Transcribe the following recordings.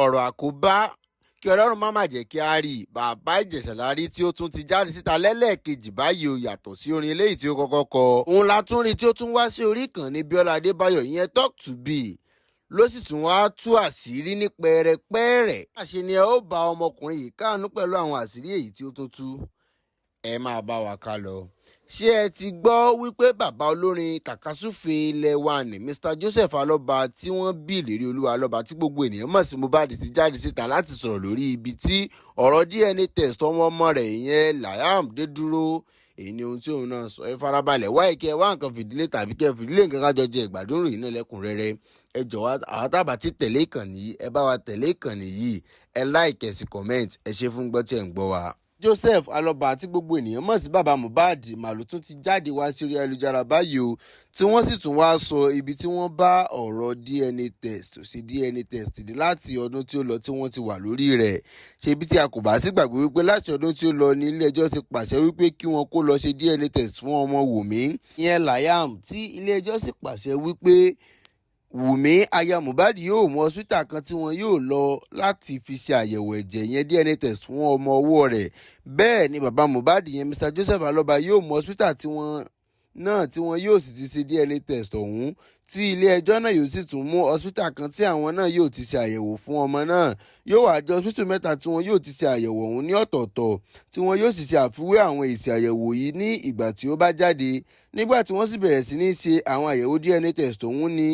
ọ̀rọ̀ àkóbá kí Ọlọ́run má jẹ́ kí a rí Baba Ijesha lárí tí ó tún ti jáde síta lẹ́lẹ́ẹ̀kejì báyìí ó yàtọ̀ sí orin eléyìí tí ó kọ́kọ́ kọ. Òun la tún rí tí ó tún wá sí orí ìkànnì Bíọ́lá Adébáyọ̀ ìyẹn Talk to Be ló sì tún wá tú àṣírí ní pẹ́ẹ́rẹ́pẹ́ẹ́rẹ́. àṣẹ ni ẹ ó bá ọmọkùnrin yìí káàánú pẹ̀lú àwọn àṣírí èyí tí ó tún tú. Ẹ máa bá wa ká lọ. Ṣé ẹ ti gbọ́ wípé bàbá olórin tàkasúfè ilẹ̀ wa ní Mr. Joseph Alọ́ba tí wọ́n bí ìlérí olúwa Alọ́ba tí gbogbo ènìyàn mọ̀ sí Mohbad ti jáde síta láti sọ̀rọ̀ lórí ibi tí ọ̀rọ̀ DNA test ọmọ rẹ̀ ìyẹn Liam dé dúró. Èyí ni ohun tí òun náà sọ. Ẹ farabalẹ̀ wá ìkẹ́ wá nǹkan fìdílé tàbí kẹ́ fìdílé nǹkan kájọ jẹ ìgbádùn ròyìn náà lẹ́kùnrẹ́rẹ́. Ẹ jọ̀wọ́ àwọn tábà ti tẹ̀lé ìkànnì yìí ẹ bá wa tẹ̀lé ìkànnì yìí ẹ like ẹ sì comment ẹ ṣe fún gbọ́ tí ẹ̀ ń gbọ́ wa. Joseph Alọ́ba àti gbogbo ènìyàn mọ̀ sí bàbá Mohbad màlúù tún ti jáde wá sí orí ayélujára báyìí o tí wọ́n sì tún wá sọ ibi tí wọ́n bá ọ̀rọ̀ DNA test sí DNA test dé láti ọdún tí ó lọ tí wọ́n ti wà lórí rẹ̀. Ṣebí tí a kò bá sí gbàgbé wípé láti ọdún tí ó lọ ní ilé ẹjọ́ ti pàṣẹ wípé kí wọ́n kó lọ ṣe DNA test fún ọmọ Wunmi ìyẹn Liam tí ilé ẹjọ́ sì pàṣẹ wípé Wunmi aya Mohbad yóò mú hospital kan tí wọn yóò lọ láti fi ṣe àyẹ̀wò ẹ̀jẹ̀ yẹn DNA test fún ọmọ ọwọ́ rẹ̀. Bẹ́ẹ̀ ni bàbá Mohbad yẹn Mr. Joseph Alọ́ba yóò mú hospital tí wọn yóò sì ti ṣe DNA test ọ̀hún tí ilé ẹjọ́ náà yóò sì tún mú hospital kan tí àwọn náà yóò ti ṣe àyẹ̀wò fún ọmọ náà. Yóò wá jẹ́ hospital mẹ́ta tí wọn yóò ti ṣe àyẹ̀wò ọ̀hún ní ọ̀tọ̀ọ̀tọ̀ tí wọn yóò sì ṣe àfiwé àwọn èsì àyẹ̀wò yìí ní ìgbà tí ó bá jáde. Nígbà tí wọ́n sì bẹ̀rẹ̀ sí ní ṣe àwọn àyẹ̀wò DNA test ọ̀hún ni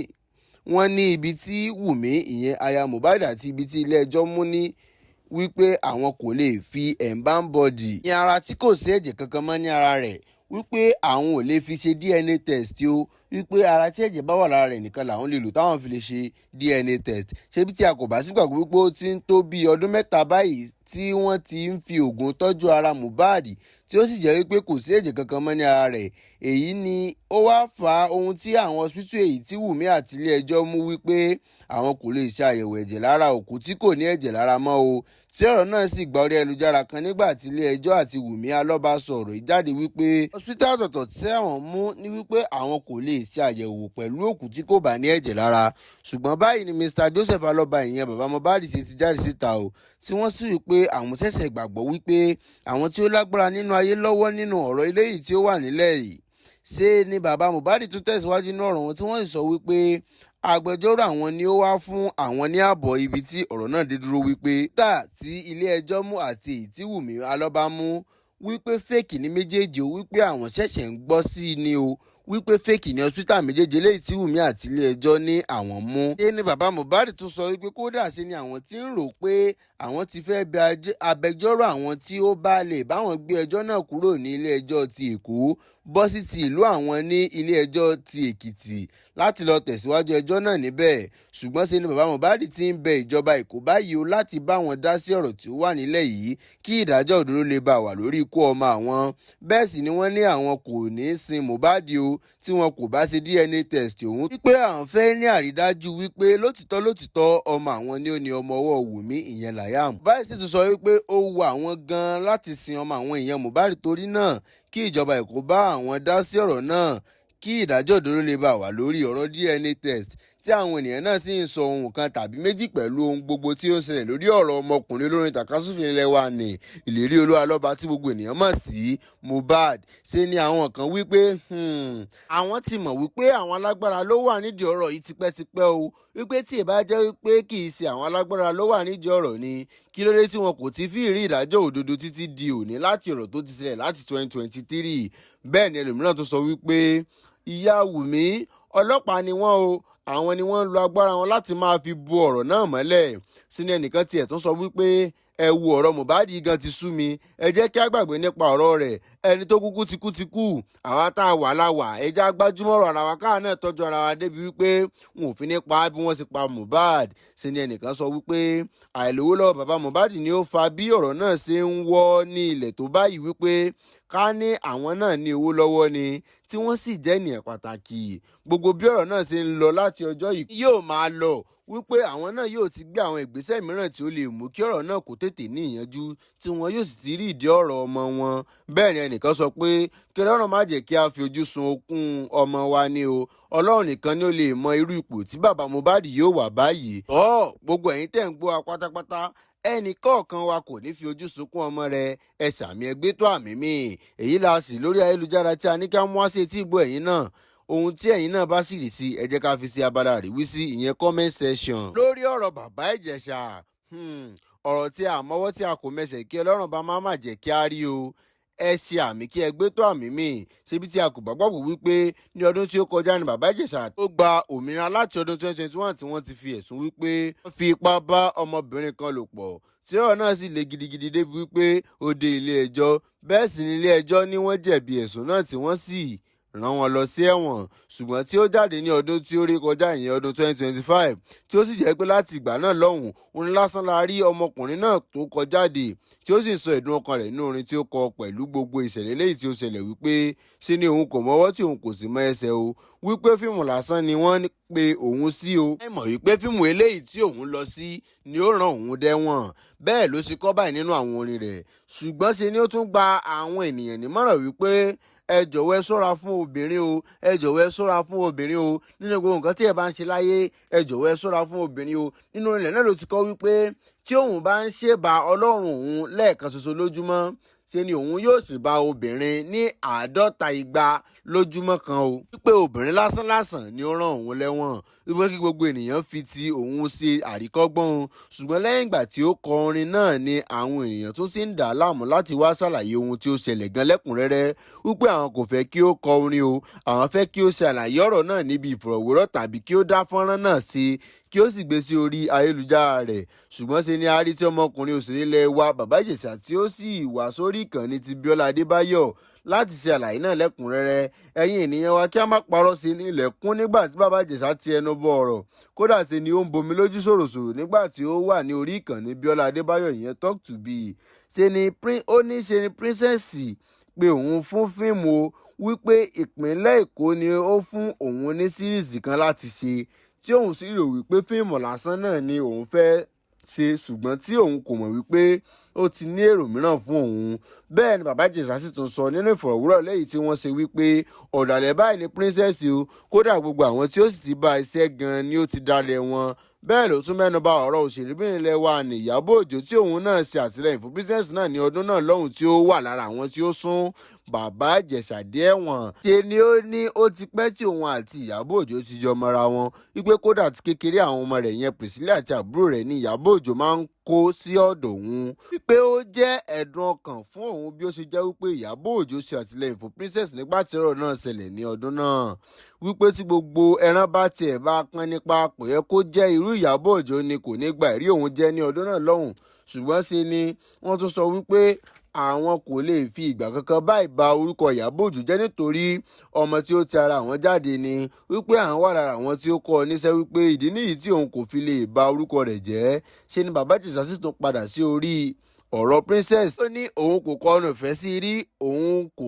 wọ́n ní ibi tí Wunmi ìyẹn aya Mohbad àti ibi tí ilé ẹjọ́ mú ní wípé àwọn kò lè fi embalm body ní ara tí kò sí ẹ̀jẹ̀ kankan mọ́ ní ara rẹ̀ wípé àwọn ò lè fi ṣe DNA test o wípé ara tí ẹ̀jẹ̀ bá wà lára rẹ̀ nìkan làwọn lè lò táwọn fi lè ṣe DNA test. Ṣebí tí a kò bá sí gbàgbọ́ wípé ó ti ń tó bí ọdún mẹ́ta báyìí tí wọ́n ti ń fi oògùn tọ́jú ara Mohbad tí ó sì jẹ́ wípé kò sí ẹ̀jẹ̀ kankan mọ́ ní ara rẹ̀. Èyí ni ó wá fa ohun tí àwọn hospital èyí tí Wunmi àti ilé ẹjọ́ mú wípé àwọn kò lè ṣe àyẹ̀wò ẹ̀jẹ̀ lára òkú tí kò ní ẹ̀jẹ̀ lára mọ́ o. Tí ọ̀rọ̀ náà sì gba orí ayélujára kan nígbà tí ilé ẹjọ́ àti Wunmi Alọ́ba sọ̀rọ̀ ìjáde wípé hospital ọ̀tọ̀ọ̀tọ̀ tí àwọn mú ní wípé àwọn kò lè ṣe àyẹ̀wò pẹ̀lú òkú tí kò bá ní ẹ̀jẹ̀ lára. Ṣùgbọ́n báyìí ni Mr. Joseph Alọ́ba ìyẹn bàbá Mohbad ṣe ti jáde síta o tí wọ́n sì wípé àwọn ṣẹ̀ṣẹ̀ gbàgbọ́ wípé àwọn tí ó lágbára nínú ayé lọ́wọ́ nínú ọ̀rọ̀ eléyìí tí ó wà nílẹ̀ yìí. Ṣé ni bàbá Mohbad tún tẹ̀síwájú nínú ọ̀rọ̀ wọn tí wọ́n sì sọ wípé agbẹjọ́rò àwọn ni ó wá fún àwọn ní ààbọ̀ ibi tí ọ̀rọ̀ náà dé dúró wípé tá tí ilé ẹjọ́ mú àti èyí tí Wunmi Alọ́ba mú wípé fèkì ní méjèèjì o wípé àwọn ṣẹ̀ṣẹ̀ ń gbọ́ sí i ni o wípé fèkì ní hospital méjèèjì eléyìí tí Wunmi àti ilé ẹjọ́ ní àwọn mú. ṣé ni bàbá Mohbad tún sọ wípé kódà ṣe ni àwọn tí ń rò pé àwọn ti fẹ́ bẹ agbẹjọ́rò àwọn tí ó bá lè báwọn gbé ẹjọ́ náà kúrò ní ilé ẹjọ́ ti Èkó bọ́ sí ti ìlú àwọn ní ilé ẹjọ́ ti Èkìtì láti lọ tẹ̀síwájú ẹjọ́ náà níbẹ̀. Ṣùgbọ́n ṣe ni bàbá Mohbad ti ń bẹ ìjọba Èkó báyìí o láti bá wọn dá sí ọ̀rọ̀ tí ó wà nílẹ̀ yìí kí ìdájọ́ òdodo lè bá wà lórí ikú ọmọ àwọn. Bẹ́ẹ̀ sì ni wọ́n ní àwọn kò ní sin Mohbad o tí wọn kò bá ṣe DNA test òun wípé àwọn fẹ́ ní àrídájú wípé lótìtọ́ ọmọ àwọn ni ó ní ọmọ ọwọ́ Wunmi ìyẹn Liam. Báyìí sì tún sọ wípé ó wù àwọn gan láti sin ọmọ àwọn ìyẹn Mohbad torí náà kí ìjọba Èkó bá àwọn dá sí ọ̀rọ̀ náà kí ìdájọ́ òdodo lè bá wà lórí ọ̀rọ̀ DNA test tí àwọn ènìyàn náà sì ń sọ ohun kan tàbí méjì pẹ̀lú ohun gbogbo tí ó ń ṣẹlẹ̀ lórí ọ̀rọ̀ ọmọkùnrin olórin tàkasúfè ilẹ̀ wa ní ìlérí olúwa Alọ́ba tí gbogbo ènìyàn mọ̀ sí Mohbad. Ṣé ni àwọn kan wípé àwọn ti mọ̀ wípé àwọn alágbára ló wà nídìí ọ̀rọ̀ yìí tipẹ́tipẹ́ o wípé tí ìbá jẹ́ wípé kì í ṣe àwọn alágbára ló wà nídìí ọ̀rọ̀ ni kí ló dé tí wọn kò ti fi rí ìdájọ́ òdodo títí di òní láti ọ̀rọ̀ tó ti ṣẹlẹ̀ láti 2023. Bẹ́ẹ̀ ni ẹlòmíràn tó sọ wípé ìyá Wunmi ọlọ́pàá ni wọ́n o àwọn ni wọ́n ń lo agbára wọn láti máa fi bo ọ̀rọ̀ náà mọ́lẹ̀. Sínú ẹnìkan tiẹ̀ tún sọ wípé ẹ wo ọ̀rọ̀ Mohbad gan ti sú mi ẹ jẹ́ kí a gbàgbé nípa ọ̀rọ̀ rẹ̀ ẹni tó kúkú ti kú àwa tá a wà láwà ẹ jẹ́ agbájúmọ́ ọ̀rọ̀ ara wa káà náà tọ́jú ara wa débi wípé wọn ò fi ní pa bí wọ́n sì pa Mohbad. Sínú ẹnìkan sọ wípé àìlówó lọ́wọ́ bàbá Mohbad ni ó fa bí ọ̀rọ̀ náà ṣe ń wọ́ ní ilẹ̀ tó báyìí wípé ká ní àwọn náà ní owó lọ́wọ́ ni tí wọ́n sì jẹ́ ènìyàn pàtàkì gbogbo bí ọ̀rọ̀ náà ṣe ń lọ láti ọjọ́ yìí yóò máa lọ wípé àwọn náà yóò ti gbé àwọn ìgbésẹ̀ mìíràn tí ó lè mú kí ọ̀rọ̀ náà kó tètè ní ìyanjú tí wọn yóò sì ti rí ìdí ọ̀rọ̀ ọmọ wọn. bẹ́ẹ̀ ni ẹnìkan sọ pé kí Ọlọ́run má jẹ́ kí a fi ojú sun okùn ọmọ wa ni o, Ọlọ́run nìkan ni ó lè mọ irú ipò tí bàbá Mohbad yóò wà báyìí. Gbogbo ẹ̀yin tẹ́ ń gbọ́ wa pátápátá, ẹnì kọ̀ọ̀kan wa kò ní fi ojú sunkún ọmọ rẹ̀, ẹ ṣàmì ẹgbẹ́ tó àmì mi. Èyí la sì lórí ayélujára tí a ní ká mú wá sí etí ìgbọ́ ẹ̀yin náà. Ohun tí ẹ̀yin náà bá sì rí sí, ẹ jẹ́ ká fi sí abala àríwísí, ìyẹn comment section. Lórí ọ̀rọ̀ bàbá Ìjẹ̀ṣà, ọ̀rọ̀ tí a mọ́wọ́ tí a kò mẹsẹ̀ kí Ọlọ́run bá má jẹ́ kí a rí o. Ẹ ṣe àmì kí ẹ gbé tó àmì mi. Ṣebí tí a kò gbàgbọ́ wípé ní ọdún tí ó kọjá ni bàbá Ìjẹ̀ṣà tó gba òmìnira láti ọdún 2021 tí wọ́n ti fi ẹ̀sùn wípé wọ́n fi ipá bá ọmọbìnrin kan lò pọ̀, tí ọ̀rọ̀ náà sì le gidigidi débi wípé ó dé ilé ẹjọ́. Bẹ́ẹ̀ sì ni ilé ẹjọ́ ní wọ́n jẹ̀bi ẹ̀sùn náà tí wọ́n sì rán wọn lọ sí ẹ̀wọ̀n, ṣùgbọ́n tí ó jáde ní ọdún tí ó rí kọjá, ìyẹn ọdún 2025, tí ó sì jẹ́ pé láti ìgbà náà lọ́hùn òun lásán la rí ọmọkùnrin náà tó kọ jáde tí ó sì sọ ẹ̀dùn ọkàn rẹ̀ nínú orin tí ó kọ pẹ̀lú gbogbo ìṣẹ̀lẹ̀ léyìí tí ó ṣẹlẹ̀ wípé ṣe ni òun kò mọ́wọ́ tí òun kò sì mọ ẹsẹ̀ o, wípé fíìmù lásán ni wọ́n pe òun sí o. ẹ mọ̀ wípé fíìmù eléyìí tí òun lọ sí ni ó rán òun dẹ́wọ̀n, bẹ́ẹ̀ ló ṣe kọ báyìí nínú àwọn orin rẹ̀. Ṣùgbọ́n ṣe ni ó tún gba àwọn ènìyàn nímọ̀ràn wípé ẹ jọ̀wọ́ ẹ ṣọ́ra fún obìnrin o, ẹ jọ̀wọ́ ẹ ṣọ́ra fún obìnrin o, nínú gbogbo nǹkan tí ẹ bá ń ṣe láyé, ẹ jọ̀wọ́ ẹ ṣọ́ra fún obìnrin o. Nínú ilẹ̀ náà ló ti kọ wípé tí òun bá ń ṣèbà Ọlọ́run òun lẹ́ẹ̀kan ṣoṣo lójúmọ́, ṣe ni òun yóò sì bá obìnrin ní 50 ìgbà lójúmọ́ kan o, wípé obìnrin lásán ni ó rán òun lẹ́wọ̀n, wípé kí gbogbo ènìyàn fi ti òun ṣe àríkọ́gbọ́n o. Ṣùgbọ́n lẹ́yìn ìgbà tí ó kọ orin náà ni àwọn ènìyàn tún ti ń dà á láàmú láti wá ṣàlàyé ohun tí ó ṣẹlẹ̀ gan lẹ́kùnrẹ́rẹ́, wípé àwọn kò fẹ́ kí ó kọ orin o, àwọn fẹ́ kí ó ṣàlàyé ọ̀rọ̀ náà níbi ìfọ̀rọ̀wérọ̀ tàbí kí ó dá fọ́nrán náà sí kí ó sì gbé sí orí ayélujára rẹ̀. Ṣùgbọ́n ṣe ni a rí tí ọmọkùnrin òṣèré ilẹ̀ wa bàbá Ìjẹ̀ṣà tí ó sì wá sórí ìkànnì ti Bíọ́lá Adébáyọ̀ láti ṣe àlàyé náà lẹ́kùnrẹ́rẹ́. Ẹ̀yin ènìyàn wa kí a má parọ́ sí ní ilẹ̀kùn nígbà tí bàbá Ìjẹ̀ṣà ti ẹnu bọ ọ̀rọ̀, kódà ṣe ni ó ń bomi lójú ṣòròṣòrò nígbà tí ó wà ní orí ìkànnì Bíọ́lá Adébáyọ̀, ìyẹn talk to be. Ṣe ni princess pé òun fún fíìmù o, wípé ìpínlẹ̀ Èkó ni ó fún òun ní síríìsì kan láti ṣe, tí òun sì rò wípé fíìmù lásán náà ni òun fẹ́ ṣe, ṣùgbọ́n tí òun kò mọ̀ wípé ó ti ní èrò mìíràn fún òun. Bẹ́ẹ̀ ni bàbá Ìjẹ̀ṣà sì tún sọ nínú ìfọ̀rọ̀wérọ̀ lẹ́yìn tí wọ́n ṣe wípé Ọ̀dàlè báyìí ni princess o, kódà gbogbo àwọn tí ó sì ti bá iṣẹ́ gan ni ó ti dalẹ̀ wọn. Bẹ́ẹ̀ ló tún mẹ́nu bà ọ̀rọ̀ òṣèrébìnrin ilẹ̀ wa ní Ìyàbọ̀ Òjó tí òun náà ṣe àtìlẹ́yìn fún princess náà ní ọdún náà lọ́hùn, tí ó wà lára àwọn tí ó sún bàbá Ìjẹ̀ṣà dé ẹ̀wọ̀n. Ṣe ni ó ní ó ti pẹ́ tí òun àti Ìyàbọ̀ Òjó ti jọ mọ́ra wọn, wípé kódà ti kékeré àwọn ọmọ rẹ̀ yẹn Priscilla àti àbúrò rẹ̀ ní Ìyàbọ̀ Òjó máa ń kó sí ọ̀dọ̀ òun, wípé ó jẹ́ ẹ̀dùn ọkàn fún òun bí ó ṣe jẹ́ wípé Ìyàbọ̀ Òjó ṣe àtìlẹ́yìn fún princess nígbà tí ọ̀rọ̀ náà ṣẹlẹ̀ ní ọdún náà, wípé tí gbogbo ẹran bá tiẹ̀ bá pín nípa kò yẹ kó jẹ́ irú Ìyàbọ̀ Òjó ni kò ní gba ẹ̀rí òun jẹ́ ní ọdún náà lọ́hùn. Ṣùgbọ́n ṣe ni wọ́n tún sọ wípé àwọn kò lè fi ìgbà kankan báyìí ba orúkọ Ìyàbọ̀ Òjó jẹ́ nítorí ọmọ tí ó ti ara àwọn jáde ni, wípé àwọn wà lára àwọn tí ó kọ́ ọ níṣẹ́, wípé ìdí nìyí tí òun kò fi lè ba orúkọ rẹ̀ jẹ́. Ṣe ni bàbá Ìjẹ̀ṣà sì tún padà sí orí ọ̀rọ̀ princess. Ó ní òun kò kọ ọ́nà ìfẹ́ sí rí, òun kò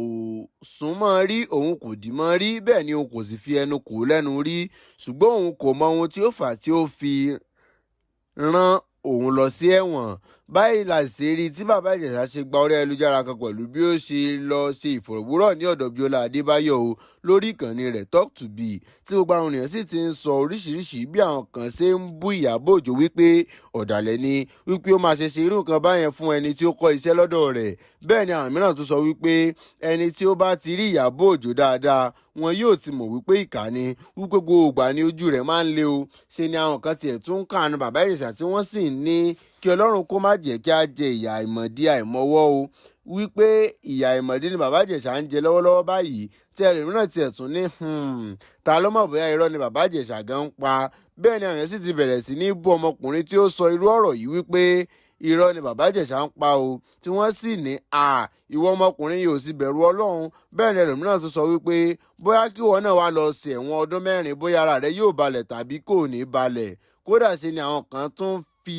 súnmọ́ rí, òun kò dì mọ́ rí, bẹ́ẹ̀ ni òun kò sì fi ẹnu kò lẹ́nu rí, ṣùgbọ́n òun kò mọ ohun tí ó fà tí ó fi rán òun lọ sí ẹ̀wọ̀n. Báyìí la ṣe rí tí bàbá Ìjẹ̀ṣà ṣe gba orí ayélujára kan pẹ̀lú bí ó ṣe lọ ṣe ìfọ̀rọ̀wérọ̀ ní ọ̀dọ̀ Bíọ́lá Adébáyọ̀ o lórí ìkànnì rẹ̀ talk to be, tí gbogbo àwọn ènìyàn sì ti ń sọ oríṣiríṣi bí àwọn kan ṣe ń bú Ìyàbọ̀ Òjó wípé ọ̀dàlẹ̀ ni, wípé ó máa ṣe irú nǹkan báyẹn fún ẹni tí ó kọ́ iṣẹ́ lọ́dọ̀ rẹ̀. Bẹ́ẹ̀ ni àwọn mìíràn tún sọ wípé ẹni tí ó bá ti rí Ìyàbọ̀ Òjó dáadáa wọn yóò ti mọ̀ wípé ìkà ni, wípé gbogbo ìgbà ni ojú rẹ̀ máa ń le o. Ṣe ni àwọn kan tiẹ̀ tún kàánú bàbá Ìjẹ̀ṣà tí wọ́n sì ní kí Ọlọ́run kó má jẹ́ kí a jẹ ìyà àìmọ̀dí àìmọwọ́ o, wípé ìyà àìmọ̀dí ni bàbá Ìjẹ̀ṣà ń jẹ lọ́wọ́lọ́wọ́ báyìí, tí ẹlòmíràn tiẹ̀ tún ní ta ló mọ̀ bóyá irọ́ ni bàbá Ìjẹ̀ṣà gan ń pa. Bẹ́ẹ̀ ni àwọn èèyàn sì ti bẹ̀rẹ̀ sí ní bú ọmọkùnrin tí ó sọ irú ọ̀rọ̀ yìí wípé irọ́ ni bàbá Ìjẹ̀ṣà ń pa o, tí wọ́n sì ní ìwọ ọmọkùnrin yìí ò sì bẹ̀rù Ọlọ́run. Bẹ́ẹ̀ ni ẹlòmíràn tún sọ wípé bóyá kí ìwọ náà wá lọ sí ẹ̀wọ̀n ọdún 4 bóyá ara rẹ yóò balẹ̀ tàbí kò ní balẹ̀. Kódà ṣe ni àwọn kan tún fi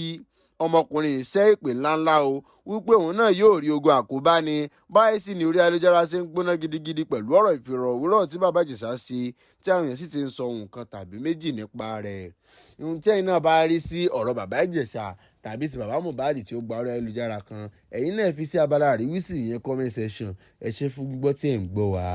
ọmọkùnrin ìṣẹ́ ìpè ńláńlá o wípé òun náà yóò rí ogun àkóbá ni. Báyìí sì ni orí ayélujára ṣe ń gbóná gidigidi pẹ̀lú ọ̀rọ̀ ìfọ̀rọ̀wérọ̀ tí Baba Ijesha ṣe, tí àwọn èèyàn sì ti ń sọ nǹkan tàbí méjì nípa rẹ̀. Ohun tí ẹ̀yin náà bá rí sí ọ̀rọ̀ Baba Ijesha tàbí ti bàbá Mohbad tí ó gba orí ayélujára kan, ẹ̀yin náà fi sí abala àríwísí ìyẹn comment section. Ẹ ṣé fún gbígbọ́ tí ẹ̀ ń gbọ́ wa.